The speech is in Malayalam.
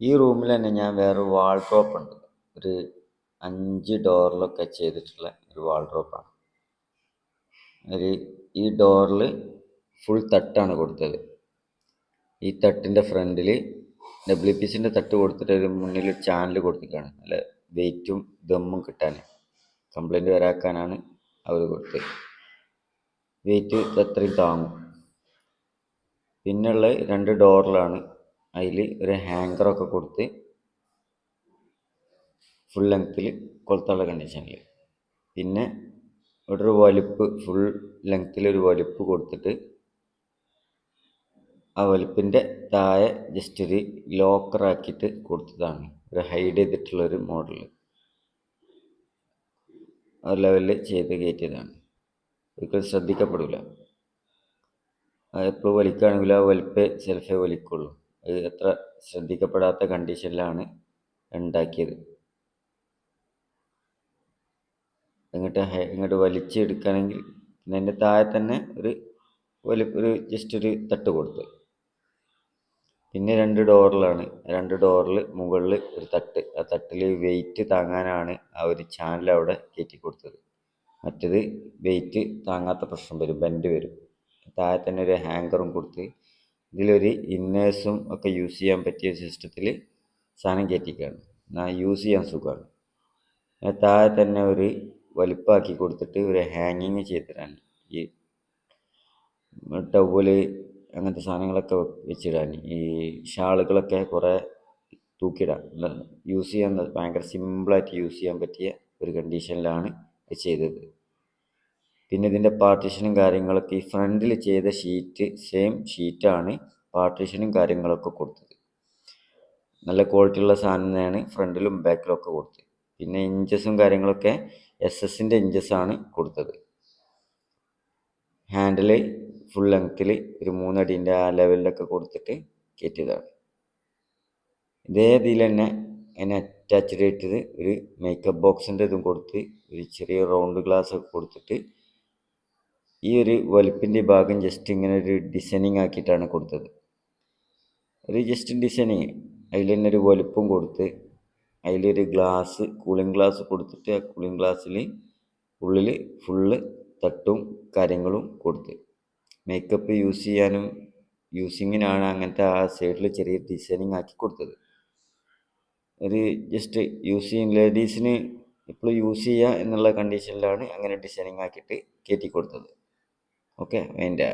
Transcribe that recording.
ഈ റൂമിൽ തന്നെ ഞാൻ വേറെ വാൾഡ്രോപ്പ് ഉണ്ട്. ഒരു 5 ഡോറിലൊക്കെ ചെയ്തിട്ടുള്ള ഒരു വാൾഡ്രോപ്പാണ്. ഈ ഡോറിൽ ഫുൾ തട്ടാണ് കൊടുത്തത്. ഈ തട്ടിൻ്റെ ഫ്രണ്ടിൽ WPCൻ്റെ തട്ട് കൊടുത്തിട്ട് ഒരു മുന്നിൽ ചാനൽ കൊടുത്തിട്ടാണ് നല്ല വെയിറ്റും ദമ്മും കിട്ടാൻ, കംപ്ലൈൻറ്റ് വരാക്കാനാണ് അവർ കൊടുത്തത്. വെയിറ്റ് അത്രയും താങ്ങും. പിന്നെയുള്ള 2 ഡോറിലാണ്. അതിൽ ഒരു ഹാങ്കറൊക്കെ കൊടുത്ത് ഫുൾ ലെങ്ത്തിൽ കൊളുത്തുള്ള കണ്ടീഷനിൽ. പിന്നെ ഇവിടെ ഒരു വലിപ്പ്, ഫുൾ ലെങ്ത്തിൽ ഒരു വലിപ്പ് കൊടുത്തിട്ട് ആ വലിപ്പിൻ്റെ താഴെ ജസ്റ്റ് ഒരു ലോക്കറാക്കിയിട്ട് കൊടുത്തതാണ്. ഒരു ഹൈഡ് ചെയ്തിട്ടുള്ളൊരു മോഡൽ ആ ലെവലിൽ ചെയ്ത് കയറ്റിയതാണ്. ഒരിക്കലും ശ്രദ്ധിക്കപ്പെടില്ല. എപ്പോഴും വലിക്കുകയാണെങ്കിൽ ആ വലിപ്പേ സെൽഫേ വലിക്കുള്ളൂ. അത് അത്ര ശ്രദ്ധിക്കപ്പെടാത്ത കണ്ടീഷനിലാണ് ഉണ്ടാക്കിയത്. ഇങ്ങോട്ട് വലിച്ചെടുക്കുകയാണെങ്കിൽ പിന്നെ അതിൻ്റെ താഴെ തന്നെ ഒരു ജസ്റ്റ് ഒരു തട്ട് കൊടുത്ത്. പിന്നെ 2 ഡോറിലാണ്. 2 ഡോറിൽ മുകളിൽ ഒരു തട്ട്. ആ തട്ടിൽ വെയിറ്റ് താങ്ങാനാണ് ആ ഒരു ചാനൽ അവിടെ കയറ്റി കൊടുത്തത്. മറ്റേത് വെയിറ്റ് താങ്ങാത്ത പ്രശ്നം വരും, ബെൻഡ് വരും. താഴെ തന്നെ ഒരു ഹാങ്കറും കൊടുത്ത് ഇതിലൊരു ഇന്നേഴ്സും ഒക്കെ യൂസ് ചെയ്യാൻ പറ്റിയ സിസ്റ്റത്തിൽ സാധനം കയറ്റിക്കുകയാണ്. എന്നാൽ യൂസ് ചെയ്യാൻ സുഖമാണ്. താഴെ തന്നെ ഒരു വലിപ്പാക്കി കൊടുത്തിട്ട് ഒരു ഹാങ്ങിങ് ചെയ്തിടാൻ, ഈ ടവല് അങ്ങനത്തെ സാധനങ്ങളൊക്കെ വെച്ചിടാൻ, ഈ ഷാളുകളൊക്കെ കുറേ തൂക്കിയിടാൻ, യൂസ് ചെയ്യാൻ ഭയങ്കര സിമ്പിളായിട്ട് യൂസ് ചെയ്യാൻ പറ്റിയ ഒരു കണ്ടീഷനിലാണ് ഇത് ചെയ്തത്. പിന്നെ ഇതിൻ്റെ പാർട്ടീഷനും കാര്യങ്ങളൊക്കെ ഈ ഫ്രണ്ടിൽ ചെയ്ത ഷീറ്റ് സെയിം ഷീറ്റാണ് പാർട്ടീഷനും കാര്യങ്ങളൊക്കെ കൊടുത്തത്. നല്ല ക്വാളിറ്റിയുള്ള സാധനം തന്നെയാണ് ഫ്രണ്ടിലും ബാക്കിലൊക്കെ കൊടുത്തത്. പിന്നെ ഇഞ്ചസും കാര്യങ്ങളൊക്കെ SS-ൻ്റെ ഇഞ്ചസാണ് കൊടുത്തത്. ഹാൻഡിൽ ഫുൾ ലെങ്ത്തിൽ ഒരു 3 അടീൻ്റെ ആ ലെവലിലൊക്കെ കൊടുത്തിട്ട് കയറ്റിയതാണ്. ഇതേ ഇതിൽ തന്നെ അതിനെ അറ്റാച്ച്ഡ് ആയിട്ടത് ഒരു മേക്കപ്പ് ബോക്സിൻ്റെ ഇതും കൊടുത്ത് ഒരു ചെറിയ റൗണ്ട് ഗ്ലാസ് ഒക്കെ കൊടുത്തിട്ട് ഈ ഒരു വലിപ്പിൻ്റെ ഭാഗം ജസ്റ്റ് ഇങ്ങനെ ഒരു ഡിസൈനിങ് ആക്കിയിട്ടാണ് കൊടുത്തത്. ഒരു ജസ്റ്റ് ഡിസൈനിങ്. അതിൽ തന്നെ ഒരു വലിപ്പം കൊടുത്ത് അതിലൊരു ഗ്ലാസ്, കൂളിംഗ് ഗ്ലാസ് കൊടുത്തിട്ട് ആ കൂളിംഗ് ഗ്ലാസ്സിൽ ഉള്ളിൽ ഫുള്ള് തട്ടും കാര്യങ്ങളും കൊടുത്ത് മേക്കപ്പ് യൂസ് ചെയ്യാനും യൂസിങ്ങിനാണ് അങ്ങനത്തെ ആ സൈഡിൽ ചെറിയ ഡിസൈനിങ് ആക്കി കൊടുത്തത്. ഒരു ജസ്റ്റ് യൂസ് ചെയ്യും, ലേഡീസിന് ഇപ്പോൾ യൂസ് ചെയ്യുക എന്നുള്ള കണ്ടീഷനിലാണ് അങ്ങനെ ഡിസൈനിങ് ആക്കിയിട്ട് കയറ്റി കൊടുത്തത്. ഓക്കെ, അതിൻ്റെ